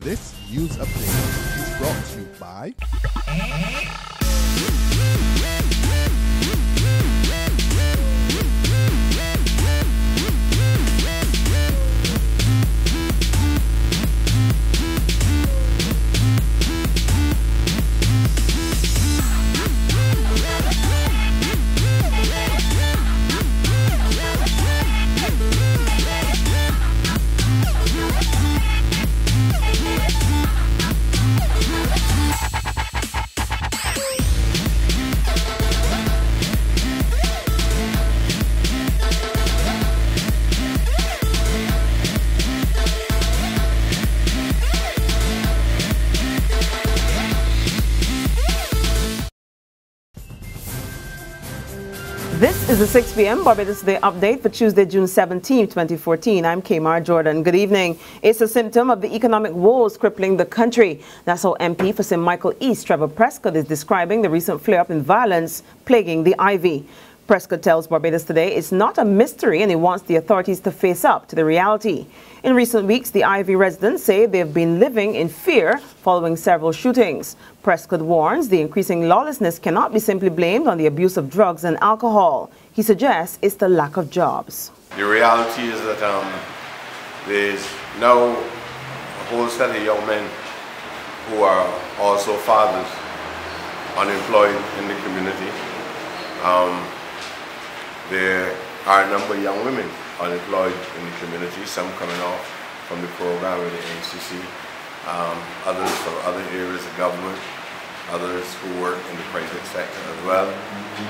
This news update is brought to you by This is the 6 p.m. Barbados Day update for Tuesday, June 17, 2014. I'm Kamar Jordan. Good evening. It's a symptom of the economic woes crippling the country. That's how MP for St. Michael East Trevor Prescod is describing the recent flare-up in violence plaguing the Ivy. Prescod tells Barbados Today it's not a mystery and he wants the authorities to face up to the reality. In recent weeks, the Ivy residents say they've been living in fear following several shootings. Prescod warns the increasing lawlessness cannot be simply blamed on the abuse of drugs and alcohol. He suggests it's the lack of jobs. The reality is that there's now a whole set of young men who are also fathers, unemployed in the community. There are a number of young women unemployed in the community, some coming off from the program with the NCC, others from other areas of government, others who work in the private sector as well.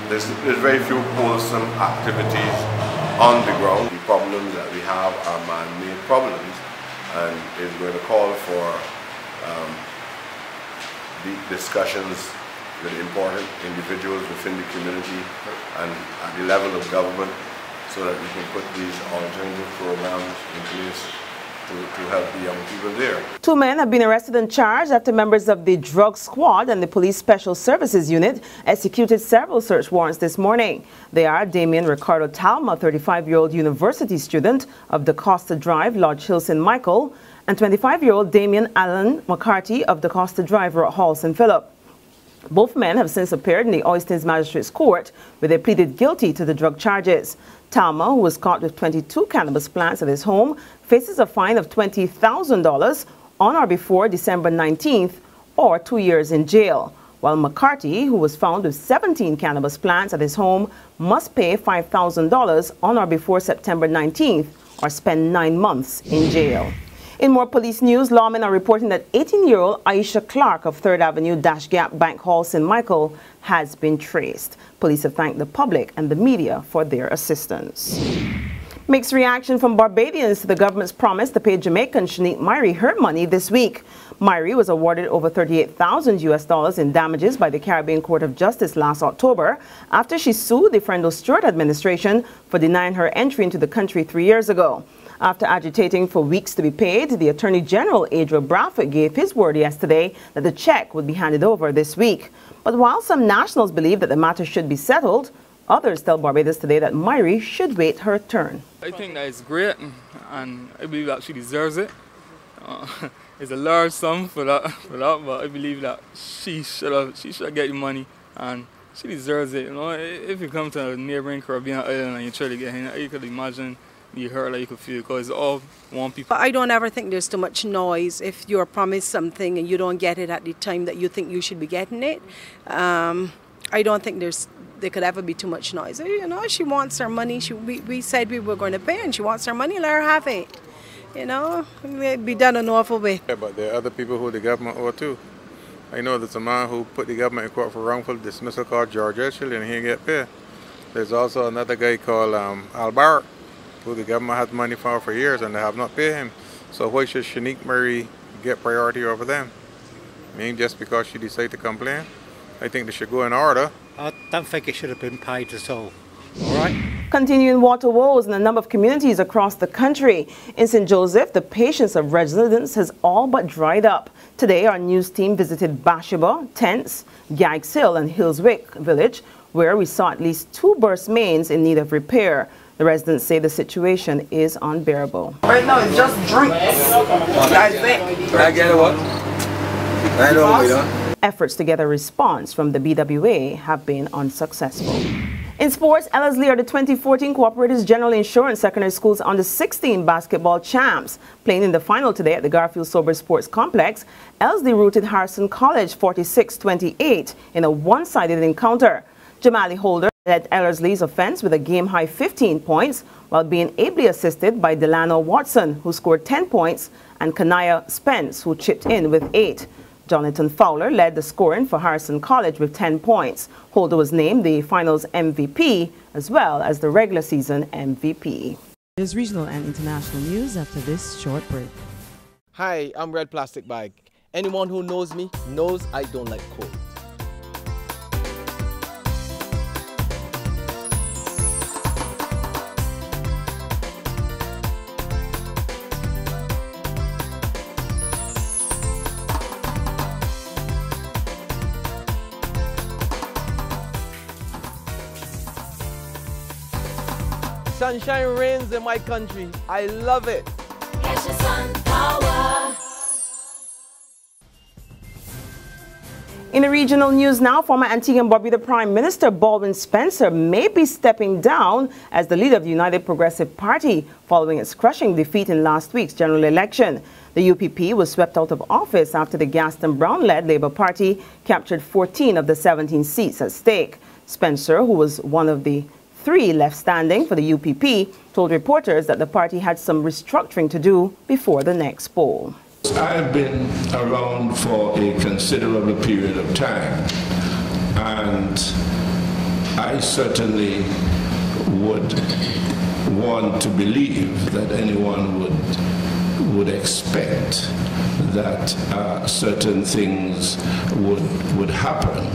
There's very few wholesome activities on the ground. The problems that we have are man-made problems, and it's going to call for deep discussions with important individuals within the community and at the level of government, so that we can put these alternative programs in place to help the young people there. 2 men have been arrested and charged after members of the drug squad and the police special services unit executed several search warrants this morning. They are Damien Ricardo Talma, 35-year-old university student of Da Costa Drive, Lodge Hill, St. Michael, and 25-year-old Damien Allen McCarthy of Da Costa Drive, Hall, St. Philip. Both men have since appeared in the Oistins Magistrates Court, where they pleaded guilty to the drug charges. Talma, who was caught with 22 cannabis plants at his home, faces a fine of $20,000 on or before December 19th or 2 years in jail, while McCarthy, who was found with 17 cannabis plants at his home, must pay $5,000 on or before September 19th or spend 9 months in jail. In more police news, lawmen are reporting that 18-year-old Aisha Clark of 3rd Avenue Dash Gap Bank Hall, St. Michael, has been traced. Police have thanked the public and the media for their assistance. Mixed reaction from Barbadians to the government's promise to pay Jamaican Shanique Myrie her money this week. Myrie was awarded over $38,000 in damages by the Caribbean Court of Justice last October after she sued the Friendo Stewart administration for denying her entry into the country 3 years ago. After agitating for weeks to be paid, the Attorney General, Adriel Bradford, gave his word yesterday that the check would be handed over this week. But while some nationals believe that the matter should be settled, others tell Barbados Today that Myrie should wait her turn. I think that is great, and I believe that she deserves it. It's a large sum for that, but I believe that she should get the money, and she deserves it. You know, if you come to a neighboring Caribbean island and you try to get in, you could imagine you hurt like you could feel, because it's all one people. I don't ever think there's too much noise if you're promised something and you don't get it at the time that you think you should be getting it. I don't think there could ever be too much noise. You know, she wants her money. We said we were going to pay, and she wants her money. Let her have it. You know, it'd be done an awful way. Yeah, but there are other people who the government owe too. I know there's a man who put the government in court for wrongful dismissal called George Etchell, and he didn't get paid. There's also another guy called Al Barrett, who the government has money for years and they have not paid him. So why should Shanique Myrie get priority over them? I mean, just because she decided to complain? I think they should go in order. I don't think it should have been paid at all right? Continuing water woes in a number of communities across the country. In St. Joseph, the patience of residents has all but dried up. Today, our news team visited Bathsheba, Tents, Gags Hill and Hillswick Village, where we saw at least 2 burst mains in need of repair. The residents say the situation is unbearable. Right now it's just drinks. That's it. Can I get a what? I know we don't. Efforts to get a response from the BWA have been unsuccessful. In sports, Ellerslie are the 2014 Cooperative General Insurance Secondary School's under-16 basketball champs. Playing in the final today at the Garfield Sober Sports Complex, Ellerslie routed Harrison College 46-28 in a one-sided encounter. Jamali Holder led Ellerslie's offense with a game-high 15 points, while being ably assisted by Delano Watson, who scored 10 points, and Kanaya Spence, who chipped in with 8. Jonathan Fowler led the scoring for Harrison College with 10 points. Holder was named the finals MVP as well as the regular season MVP. There's regional and international news after this short break. Hi, I'm Red Plastic Bag. Anyone who knows me knows I don't like cold. Sunshine reigns in my country. I love it. Get your sun power. In the regional news now, former Antigua and Barbuda Prime Minister Baldwin Spencer may be stepping down as the leader of the United Progressive Party following its crushing defeat in last week's general election. The UPP was swept out of office after the Gaston Brown-led Labour Party captured 14 of the 17 seats at stake. Spencer, who was one of the 3 left standing for the UPP, told reporters that the party had some restructuring to do before the next poll. I've been around for a considerable period of time, and I certainly would want to believe that anyone would expect that certain things would happen.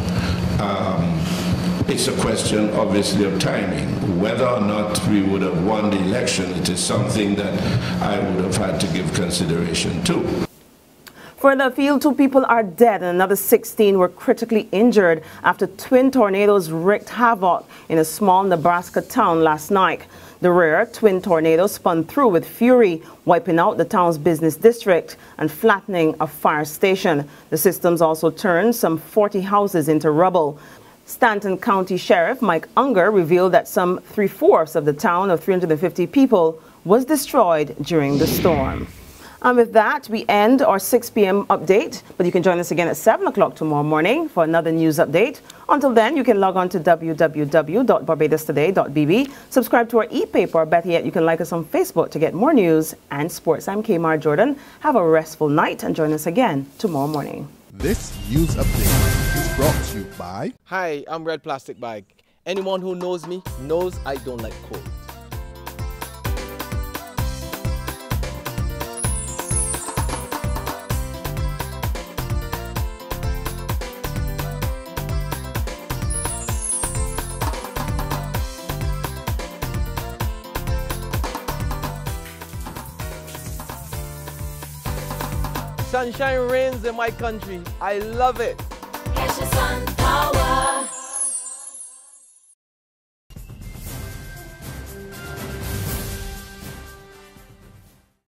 It's a question, obviously, of timing. Whether or not we would have won the election, it is something that I would have had to give consideration to. Further afield, 2 people are dead and another 16 were critically injured after twin tornadoes wreaked havoc in a small Nebraska town last night. The rare twin tornado spun through with fury, wiping out the town's business district and flattening a fire station. The systems also turned some 40 houses into rubble. Stanton County Sheriff Mike Unger revealed that some 3/4 of the town of 350 people was destroyed during the storm. And with that, we end our 6 p.m. update, but you can join us again at 7 o'clock tomorrow morning for another news update. Until then, you can log on to www.barbadostoday.bb, subscribe to our e-paper, or better yet, you can like us on Facebook to get more news and sports. I'm Kmar Jordan. Have a restful night and join us again tomorrow morning. This news update is brought to you by... Hi, I'm Red Plastic Bag. Anyone who knows me knows I don't like cold. Sunshine reigns in my country. I love it. Get your sun power.